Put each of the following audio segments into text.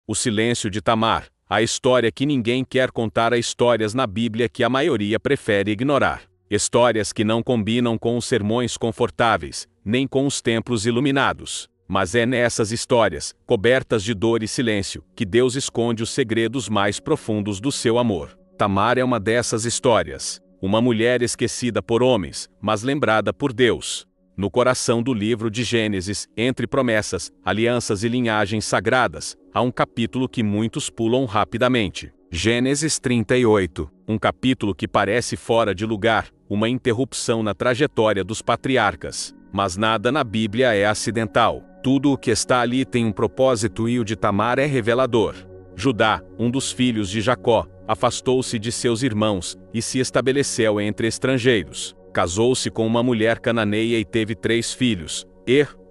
O silêncio de Tamar, a história que ninguém quer contar, histórias na Bíblia que a maioria prefere ignorar. Histórias que não combinam com os sermões confortáveis, nem com os templos iluminados. Mas é nessas histórias, cobertas de dor e silêncio, que Deus esconde os segredos mais profundos do seu amor. Tamar é uma dessas histórias. Uma mulher esquecida por homens, mas lembrada por Deus. No coração do livro de Gênesis, entre promessas, alianças e linhagens sagradas, há um capítulo que muitos pulam rapidamente. Gênesis 38, um capítulo que parece fora de lugar, uma interrupção na trajetória dos patriarcas. Mas nada na Bíblia é acidental. Tudo o que está ali tem um propósito e o de Tamar é revelador. Judá, um dos filhos de Jacó, afastou-se de seus irmãos e se estabeleceu entre estrangeiros. Casou-se com uma mulher cananeia e teve 3 filhos,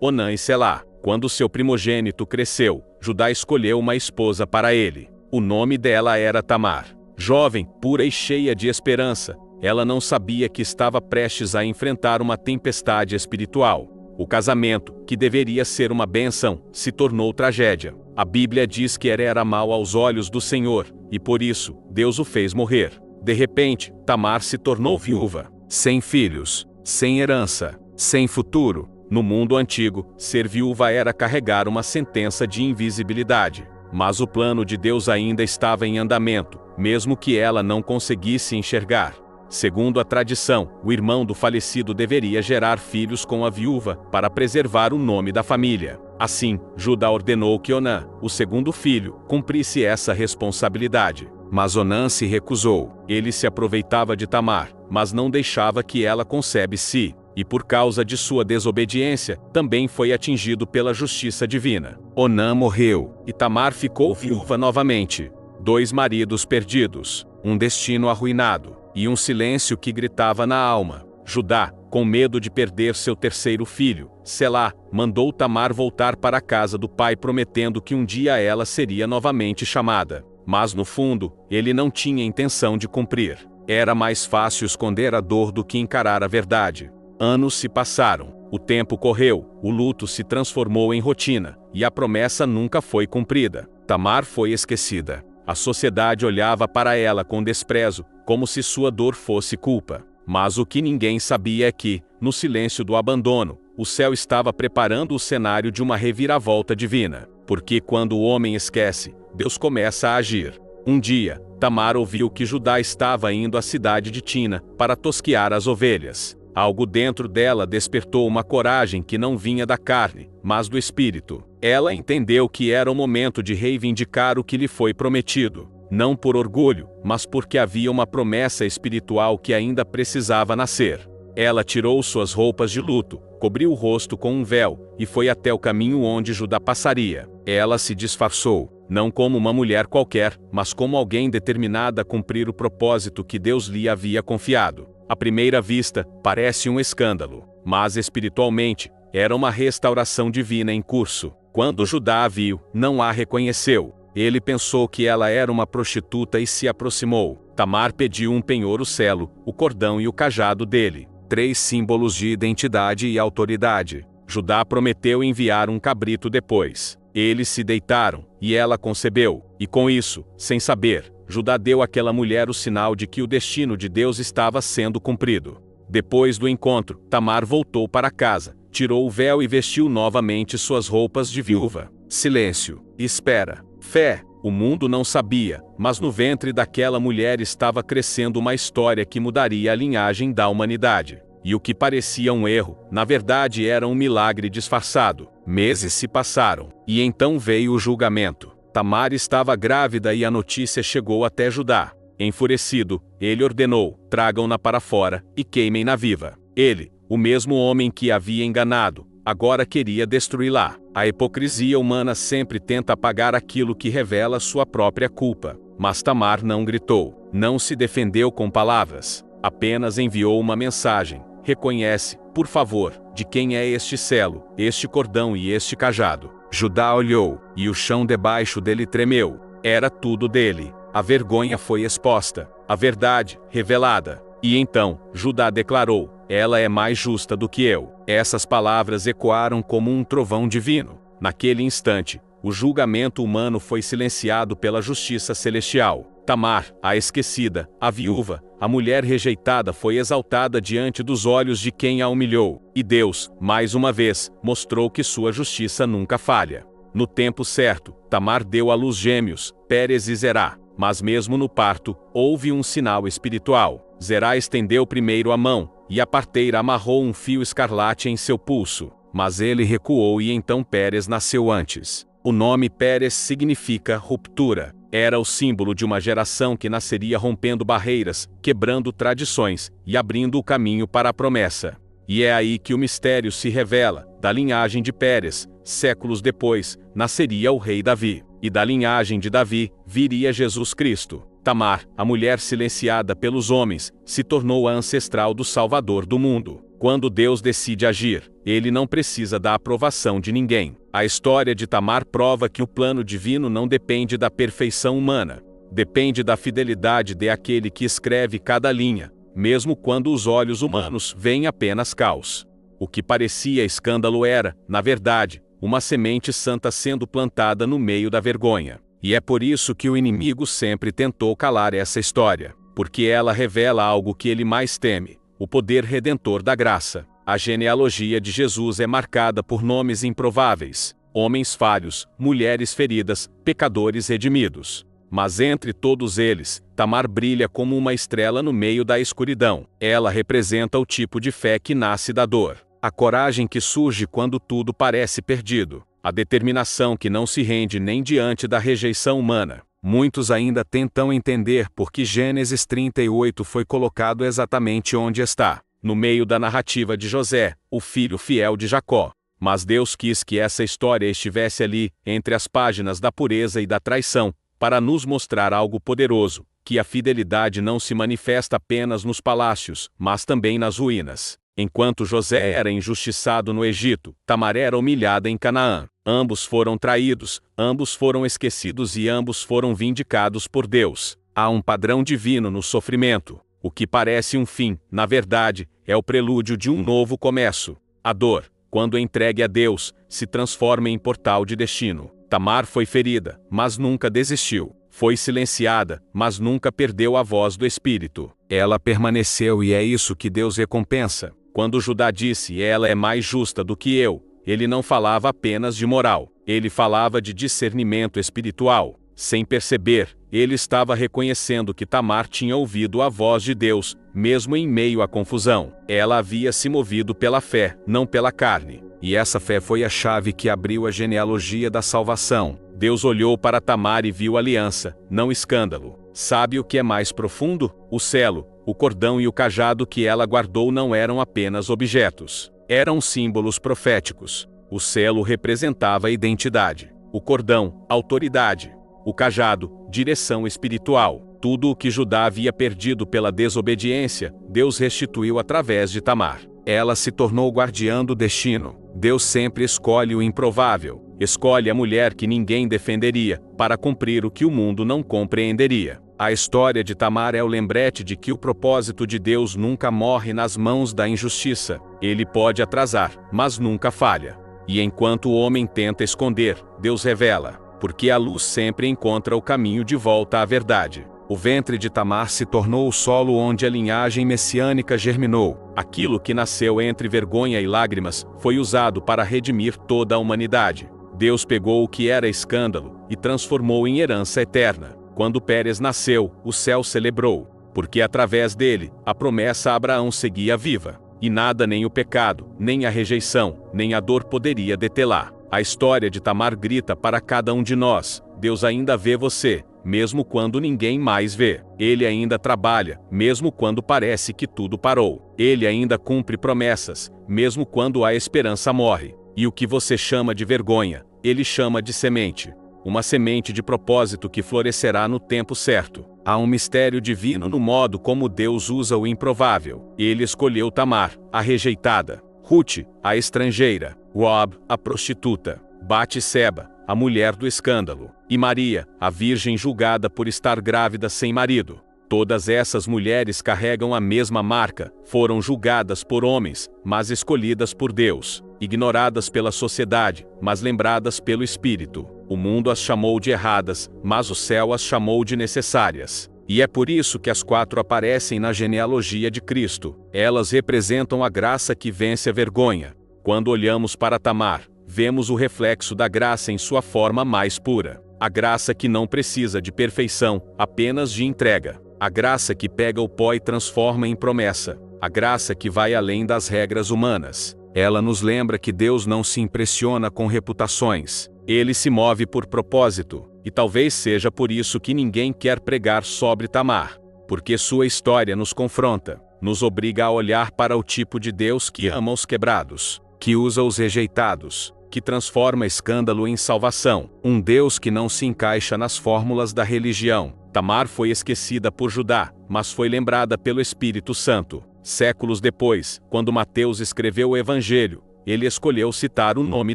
Onã e Selá. Quando seu primogênito cresceu, Judá escolheu uma esposa para ele. O nome dela era Tamar. Jovem, pura e cheia de esperança, ela não sabia que estava prestes a enfrentar uma tempestade espiritual. O casamento, que deveria ser uma bênção, se tornou tragédia. A Bíblia diz que era mau aos olhos do Senhor, e por isso, Deus o fez morrer. De repente, Tamar se tornou viúva. Sem filhos, sem herança, sem futuro. No mundo antigo, ser viúva era carregar uma sentença de invisibilidade. Mas o plano de Deus ainda estava em andamento, mesmo que ela não conseguisse enxergar. Segundo a tradição, o irmão do falecido deveria gerar filhos com a viúva, para preservar o nome da família. Assim, Judá ordenou que Onã, o segundo filho, cumprisse essa responsabilidade. Mas Onã se recusou. Ele se aproveitava de Tamar, mas não deixava que ela concebesse. E por causa de sua desobediência, também foi atingido pela justiça divina. Onã morreu, e Tamar ficou viúva novamente. 2 maridos perdidos, um destino arruinado, e um silêncio que gritava na alma. Judá, com medo de perder seu terceiro filho, Selá, mandou Tamar voltar para a casa do pai, prometendo que um dia ela seria novamente chamada. Mas no fundo, ele não tinha intenção de cumprir. Era mais fácil esconder a dor do que encarar a verdade. Anos se passaram, o tempo correu, o luto se transformou em rotina, e a promessa nunca foi cumprida. Tamar foi esquecida. A sociedade olhava para ela com desprezo, como se sua dor fosse culpa. Mas o que ninguém sabia é que, no silêncio do abandono, o céu estava preparando o cenário de uma reviravolta divina. Porque quando o homem esquece, Deus começa a agir. Um dia, Tamar ouviu que Judá estava indo à cidade de Tina, para tosquear as ovelhas. Algo dentro dela despertou uma coragem que não vinha da carne, mas do espírito. Ela entendeu que era o momento de reivindicar o que lhe foi prometido. Não por orgulho, mas porque havia uma promessa espiritual que ainda precisava nascer. Ela tirou suas roupas de luto, cobriu o rosto com um véu, e foi até o caminho onde Judá passaria. Ela se disfarçou, não como uma mulher qualquer, mas como alguém determinada a cumprir o propósito que Deus lhe havia confiado. À primeira vista, parece um escândalo, mas espiritualmente, era uma restauração divina em curso. Quando Judá a viu, não a reconheceu. Ele pensou que ela era uma prostituta e se aproximou. Tamar pediu um penhor, o selo, o cordão e o cajado dele. 3 símbolos de identidade e autoridade. Judá prometeu enviar um cabrito depois. Eles se deitaram, e ela concebeu. E com isso, sem saber, Judá deu àquela mulher o sinal de que o destino de Deus estava sendo cumprido. Depois do encontro, Tamar voltou para casa, tirou o véu e vestiu novamente suas roupas de viúva. Silêncio, espera, fé. O mundo não sabia, mas no ventre daquela mulher estava crescendo uma história que mudaria a linhagem da humanidade. E o que parecia um erro, na verdade era um milagre disfarçado. Meses se passaram, e então veio o julgamento. Tamar estava grávida e a notícia chegou até Judá. Enfurecido, ele ordenou: tragam-na para fora, e queimem-na viva. Ele, o mesmo homem que havia enganado, agora queria destruí-la. A hipocrisia humana sempre tenta apagar aquilo que revela sua própria culpa. Mas Tamar não gritou, não se defendeu com palavras, apenas enviou uma mensagem: reconhece, por favor, de quem é este selo, este cordão e este cajado. Judá olhou, e o chão debaixo dele tremeu. Era tudo dele. A vergonha foi exposta, a verdade, revelada. E então, Judá declarou: ela é mais justa do que eu. Essas palavras ecoaram como um trovão divino. Naquele instante, O julgamento humano foi silenciado pela justiça celestial. Tamar, a esquecida, a viúva, a mulher rejeitada foi exaltada diante dos olhos de quem a humilhou. E Deus, mais uma vez, mostrou que sua justiça nunca falha. No tempo certo, Tamar deu à luz gêmeos, Pérez e Zerá. Mas mesmo no parto, houve um sinal espiritual. Zerá estendeu primeiro a mão, e a parteira amarrou um fio escarlate em seu pulso. Mas ele recuou e então Pérez nasceu antes. O nome Pérez significa ruptura. Era o símbolo de uma geração que nasceria rompendo barreiras, quebrando tradições e abrindo o caminho para a promessa. E é aí que o mistério se revela. Da linhagem de Pérez, séculos depois, nasceria o rei Davi. E da linhagem de Davi, viria Jesus Cristo. Tamar, a mulher silenciada pelos homens, se tornou a ancestral do Salvador do mundo. Quando Deus decide agir, ele não precisa da aprovação de ninguém. A história de Tamar prova que o plano divino não depende da perfeição humana. Depende da fidelidade daquele que escreve cada linha, mesmo quando os olhos humanos veem apenas caos. O que parecia escândalo era, na verdade, uma semente santa sendo plantada no meio da vergonha. E é por isso que o inimigo sempre tentou calar essa história, porque ela revela algo que ele mais teme: o poder redentor da graça. A genealogia de Jesus é marcada por nomes improváveis, homens falhos, mulheres feridas, pecadores redimidos. Mas entre todos eles, Tamar brilha como uma estrela no meio da escuridão. Ela representa o tipo de fé que nasce da dor, a coragem que surge quando tudo parece perdido, a determinação que não se rende nem diante da rejeição humana. Muitos ainda tentam entender por que Gênesis 38 foi colocado exatamente onde está, no meio da narrativa de José, o filho fiel de Jacó. Mas Deus quis que essa história estivesse ali, entre as páginas da pureza e da traição, para nos mostrar algo poderoso, que a fidelidade não se manifesta apenas nos palácios, mas também nas ruínas. Enquanto José era injustiçado no Egito, Tamar era humilhada em Canaã. Ambos foram traídos, ambos foram esquecidos e ambos foram vindicados por Deus. Há um padrão divino no sofrimento. O que parece um fim, na verdade, é o prelúdio de um novo começo. A dor, quando entregue a Deus, se transforma em portal de destino. Tamar foi ferida, mas nunca desistiu. Foi silenciada, mas nunca perdeu a voz do Espírito. Ela permaneceu e é isso que Deus recompensa. Quando Judá disse: "Ela é mais justa do que eu", ele não falava apenas de moral. Ele falava de discernimento espiritual. Sem perceber, ele estava reconhecendo que Tamar tinha ouvido a voz de Deus, mesmo em meio à confusão. Ela havia se movido pela fé, não pela carne. E essa fé foi a chave que abriu a genealogia da salvação. Deus olhou para Tamar e viu aliança, não escândalo. Sabe o que é mais profundo? O selo, o cordão e o cajado que ela guardou não eram apenas objetos. Eram símbolos proféticos. O selo representava a identidade. O cordão, autoridade. O cajado, direção espiritual. Tudo o que Judá havia perdido pela desobediência, Deus restituiu através de Tamar. Ela se tornou guardiã do destino. Deus sempre escolhe o improvável. Escolhe a mulher que ninguém defenderia, para cumprir o que o mundo não compreenderia. A história de Tamar é o lembrete de que o propósito de Deus nunca morre nas mãos da injustiça. Ele pode atrasar, mas nunca falha. E enquanto o homem tenta esconder, Deus revela, porque a luz sempre encontra o caminho de volta à verdade. O ventre de Tamar se tornou o solo onde a linhagem messiânica germinou. Aquilo que nasceu entre vergonha e lágrimas foi usado para redimir toda a humanidade. Deus pegou o que era escândalo e transformou em herança eterna. Quando Pérez nasceu, o céu celebrou, porque através dele, a promessa a Abraão seguia viva. E nada, nem o pecado, nem a rejeição, nem a dor poderia detê-la. A história de Tamar grita para cada um de nós: Deus ainda vê você, mesmo quando ninguém mais vê. Ele ainda trabalha, mesmo quando parece que tudo parou. Ele ainda cumpre promessas, mesmo quando a esperança morre. E o que você chama de vergonha, ele chama de semente. Uma semente de propósito que florescerá no tempo certo. Há um mistério divino no modo como Deus usa o improvável. Ele escolheu Tamar, a rejeitada; Ruth, a estrangeira; Joab, a prostituta; Batseba, a mulher do escândalo; e Maria, a virgem julgada por estar grávida sem marido. Todas essas mulheres carregam a mesma marca, foram julgadas por homens, mas escolhidas por Deus, ignoradas pela sociedade, mas lembradas pelo Espírito. O mundo as chamou de erradas, mas o céu as chamou de necessárias. E é por isso que as 4 aparecem na genealogia de Cristo. Elas representam a graça que vence a vergonha. Quando olhamos para Tamar, vemos o reflexo da graça em sua forma mais pura. A graça que não precisa de perfeição, apenas de entrega. A graça que pega o pó e transforma em promessa. A graça que vai além das regras humanas. Ela nos lembra que Deus não se impressiona com reputações. Ele se move por propósito. E talvez seja por isso que ninguém quer pregar sobre Tamar. Porque sua história nos confronta, nos obriga a olhar para o tipo de Deus que ama os quebrados, que usa os rejeitados, que transforma escândalo em salvação. Um Deus que não se encaixa nas fórmulas da religião. Tamar foi esquecida por Judá, mas foi lembrada pelo Espírito Santo. Séculos depois, quando Mateus escreveu o Evangelho, ele escolheu citar o nome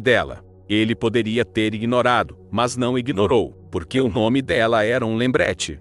dela. Ele poderia ter ignorado, mas não ignorou, porque o nome dela era um lembrete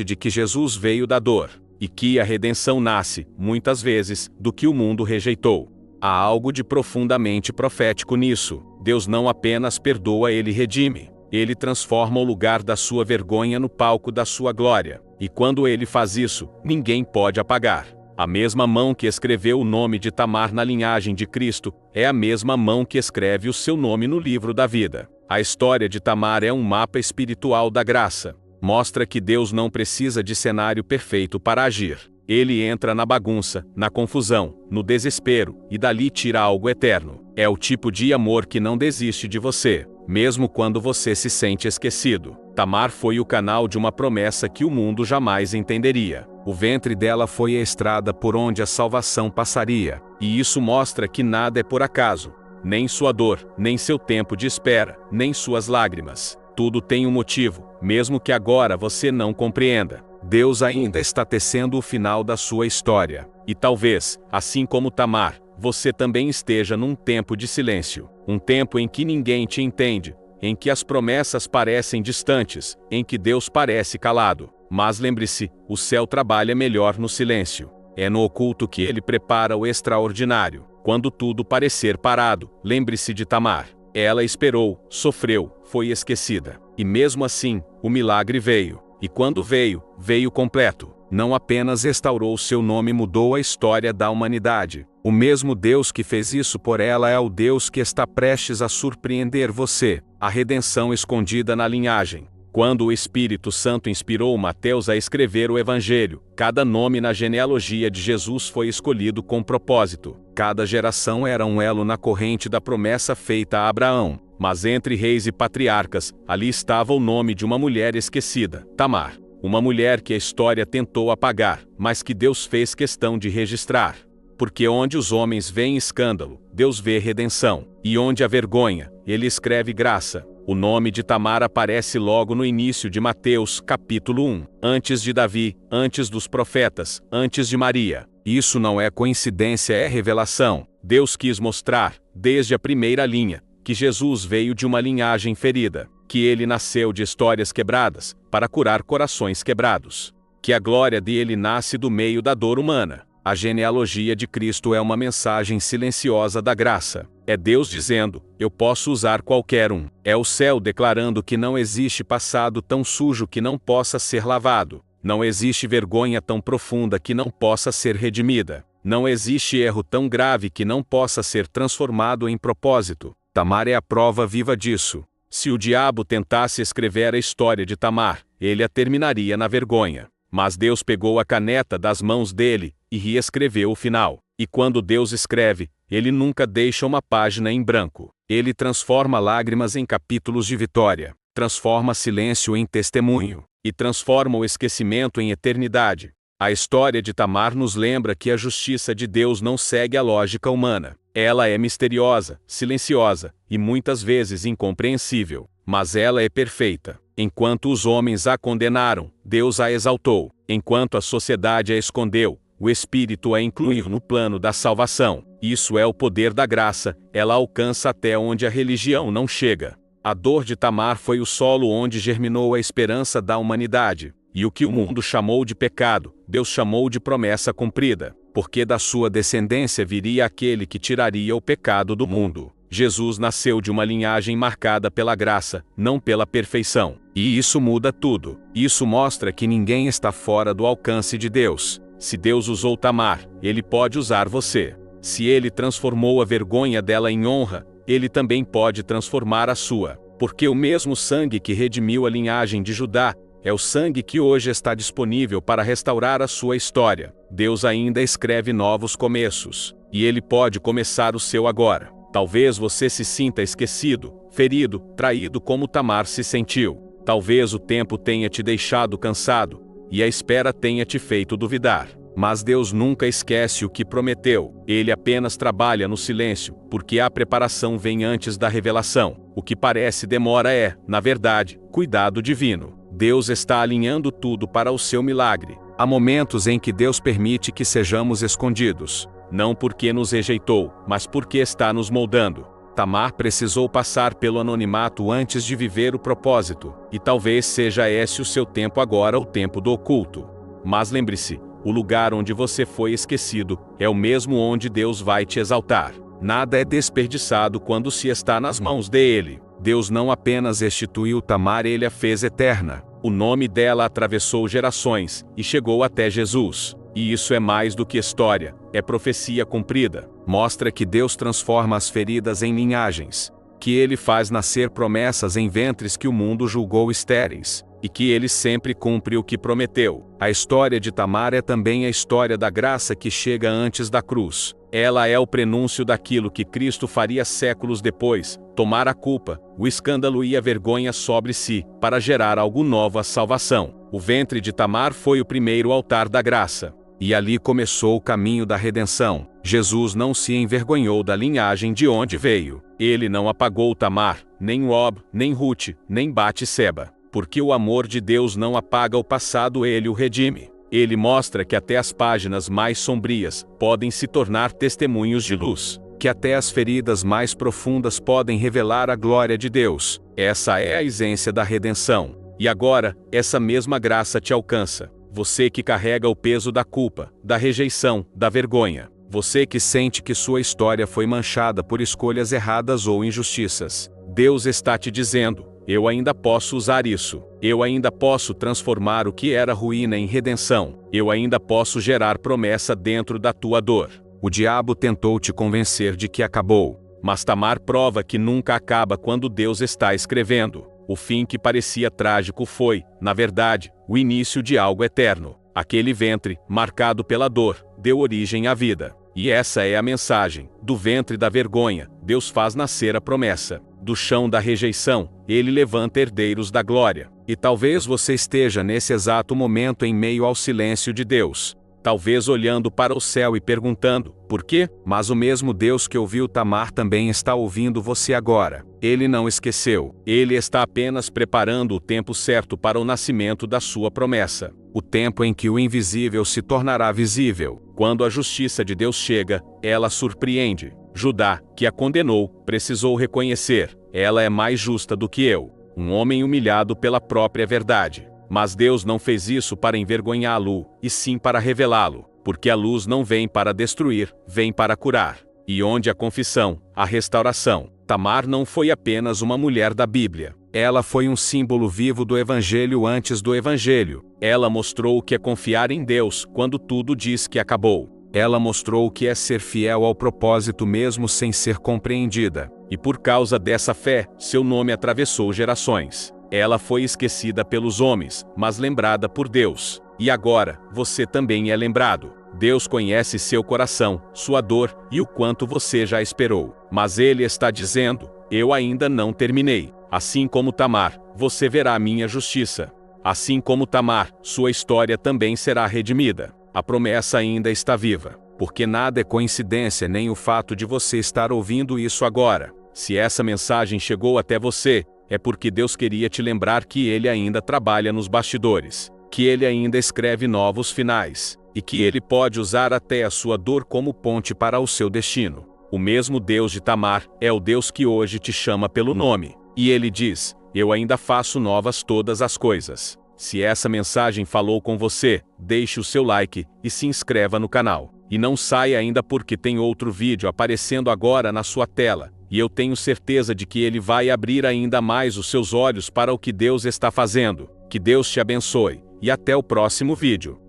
de que Jesus veio da dor, e que a redenção nasce, muitas vezes, do que o mundo rejeitou. Há algo de profundamente profético nisso. Deus não apenas perdoa, ele redime. Ele transforma o lugar da sua vergonha no palco da sua glória. E quando ele faz isso, ninguém pode apagar. A mesma mão que escreveu o nome de Tamar na linhagem de Cristo, é a mesma mão que escreve o seu nome no livro da vida. A história de Tamar é um mapa espiritual da graça. Mostra que Deus não precisa de cenário perfeito para agir. Ele entra na bagunça, na confusão, no desespero, e dali tira algo eterno. É o tipo de amor que não desiste de você, mesmo quando você se sente esquecido. Tamar foi o canal de uma promessa que o mundo jamais entenderia. O ventre dela foi a estrada por onde a salvação passaria. E isso mostra que nada é por acaso. Nem sua dor, nem seu tempo de espera, nem suas lágrimas. Tudo tem um motivo, mesmo que agora você não compreenda. Deus ainda está tecendo o final da sua história. E talvez, assim como Tamar, você também esteja num tempo de silêncio. Um tempo em que ninguém te entende, em que as promessas parecem distantes, em que Deus parece calado. Mas lembre-se, o céu trabalha melhor no silêncio. É no oculto que ele prepara o extraordinário. Quando tudo parecer parado, lembre-se de Tamar. Ela esperou, sofreu, foi esquecida. E mesmo assim, o milagre veio. E quando veio, veio completo. Não apenas restaurou seu nome, mudou a história da humanidade. O mesmo Deus que fez isso por ela é o Deus que está prestes a surpreender você. A redenção escondida na linhagem. Quando o Espírito Santo inspirou Mateus a escrever o Evangelho, cada nome na genealogia de Jesus foi escolhido com propósito. Cada geração era um elo na corrente da promessa feita a Abraão. Mas entre reis e patriarcas, ali estava o nome de uma mulher esquecida, Tamar. Uma mulher que a história tentou apagar, mas que Deus fez questão de registrar. Porque onde os homens veem escândalo, Deus vê redenção. E onde há vergonha, ele escreve graça. O nome de Tamar aparece logo no início de Mateus, capítulo 1. Antes de Davi, antes dos profetas, antes de Maria. Isso não é coincidência, é revelação. Deus quis mostrar, desde a primeira linha, que Jesus veio de uma linhagem ferida, que ele nasceu de histórias quebradas, para curar corações quebrados, que a glória dele nasce do meio da dor humana. A genealogia de Cristo é uma mensagem silenciosa da graça. É Deus dizendo, eu posso usar qualquer um. É o céu declarando que não existe passado tão sujo que não possa ser lavado. Não existe vergonha tão profunda que não possa ser redimida. Não existe erro tão grave que não possa ser transformado em propósito. Tamar é a prova viva disso. Se o diabo tentasse escrever a história de Tamar, ele a terminaria na vergonha. Mas Deus pegou a caneta das mãos dele e reescreveu o final. E quando Deus escreve, ele nunca deixa uma página em branco. Ele transforma lágrimas em capítulos de vitória, transforma silêncio em testemunho, e transforma o esquecimento em eternidade. A história de Tamar nos lembra que a justiça de Deus não segue a lógica humana. Ela é misteriosa, silenciosa, e muitas vezes incompreensível. Mas ela é perfeita. Enquanto os homens a condenaram, Deus a exaltou. Enquanto a sociedade a escondeu, o Espírito a incluiu no plano da salvação. Isso é o poder da graça, ela alcança até onde a religião não chega. A dor de Tamar foi o solo onde germinou a esperança da humanidade. E o que o mundo chamou de pecado, Deus chamou de promessa cumprida, porque da sua descendência viria aquele que tiraria o pecado do mundo. Jesus nasceu de uma linhagem marcada pela graça, não pela perfeição. E isso muda tudo. Isso mostra que ninguém está fora do alcance de Deus. Se Deus usou Tamar, Ele pode usar você. Se Ele transformou a vergonha dela em honra, Ele também pode transformar a sua. Porque o mesmo sangue que redimiu a linhagem de Judá, é o sangue que hoje está disponível para restaurar a sua história. Deus ainda escreve novos começos. E Ele pode começar o seu agora. Talvez você se sinta esquecido, ferido, traído como Tamar se sentiu. Talvez o tempo tenha te deixado cansado, e a espera tenha te feito duvidar. Mas Deus nunca esquece o que prometeu. Ele apenas trabalha no silêncio, porque a preparação vem antes da revelação. O que parece demora é, na verdade, cuidado divino. Deus está alinhando tudo para o seu milagre. Há momentos em que Deus permite que sejamos escondidos. Não porque nos rejeitou, mas porque está nos moldando. Tamar precisou passar pelo anonimato antes de viver o propósito, e talvez seja esse o seu tempo agora, o tempo do oculto. Mas lembre-se, o lugar onde você foi esquecido é o mesmo onde Deus vai te exaltar. Nada é desperdiçado quando se está nas mãos dele. Deus não apenas restituiu Tamar, Ele a fez eterna. O nome dela atravessou gerações e chegou até Jesus. E isso é mais do que história, é profecia cumprida. Mostra que Deus transforma as feridas em linhagens, que Ele faz nascer promessas em ventres que o mundo julgou estéreis, e que Ele sempre cumpre o que prometeu. A história de Tamar é também a história da graça que chega antes da cruz. Ela é o prenúncio daquilo que Cristo faria séculos depois, tomar a culpa, o escândalo e a vergonha sobre si, para gerar algo novo, a salvação. O ventre de Tamar foi o primeiro altar da graça. E ali começou o caminho da redenção. Jesus não se envergonhou da linhagem de onde veio. Ele não apagou Tamar, nem Ob, nem Ruth, nem Batseba. Porque o amor de Deus não apaga o passado, Ele o redime. Ele mostra que até as páginas mais sombrias podem se tornar testemunhos de luz. Que até as feridas mais profundas podem revelar a glória de Deus. Essa é a essência da redenção. E agora, essa mesma graça te alcança. Você que carrega o peso da culpa, da rejeição, da vergonha. Você que sente que sua história foi manchada por escolhas erradas ou injustiças. Deus está te dizendo: eu ainda posso usar isso. Eu ainda posso transformar o que era ruína em redenção. Eu ainda posso gerar promessa dentro da tua dor. O diabo tentou te convencer de que acabou. Mas Tamar prova que nunca acaba quando Deus está escrevendo. O fim que parecia trágico foi, na verdade, o início de algo eterno. Aquele ventre, marcado pela dor, deu origem à vida. E essa é a mensagem. Do ventre da vergonha, Deus faz nascer a promessa. Do chão da rejeição, Ele levanta herdeiros da glória. E talvez você esteja nesse exato momento em meio ao silêncio de Deus. Talvez olhando para o céu e perguntando, por quê? Mas o mesmo Deus que ouviu Tamar também está ouvindo você agora. Ele não esqueceu. Ele está apenas preparando o tempo certo para o nascimento da sua promessa. O tempo em que o invisível se tornará visível. Quando a justiça de Deus chega, ela surpreende. Judá, que a condenou, precisou reconhecer: ela é mais justa do que eu. Um homem humilhado pela própria verdade. Mas Deus não fez isso para envergonhá-lo, e sim para revelá-lo, porque a luz não vem para destruir, vem para curar. E onde a confissão, a restauração. Tamar não foi apenas uma mulher da Bíblia. Ela foi um símbolo vivo do Evangelho antes do Evangelho. Ela mostrou o que é confiar em Deus quando tudo diz que acabou. Ela mostrou o que é ser fiel ao propósito mesmo sem ser compreendida. E por causa dessa fé, seu nome atravessou gerações. Ela foi esquecida pelos homens, mas lembrada por Deus. E agora, você também é lembrado. Deus conhece seu coração, sua dor e o quanto você já esperou. Mas Ele está dizendo: eu ainda não terminei. Assim como Tamar, você verá a minha justiça. Assim como Tamar, sua história também será redimida. A promessa ainda está viva. Porque nada é coincidência, nem o fato de você estar ouvindo isso agora. Se essa mensagem chegou até você, é porque Deus queria te lembrar que Ele ainda trabalha nos bastidores, que Ele ainda escreve novos finais, e que Ele pode usar até a sua dor como ponte para o seu destino. O mesmo Deus de Tamar é o Deus que hoje te chama pelo nome, e Ele diz: eu ainda faço novas todas as coisas. Se essa mensagem falou com você, deixe o seu like e se inscreva no canal. E não saia ainda porque tem outro vídeo aparecendo agora na sua tela, e eu tenho certeza de que ele vai abrir ainda mais os seus olhos para o que Deus está fazendo. Que Deus te abençoe, e até o próximo vídeo.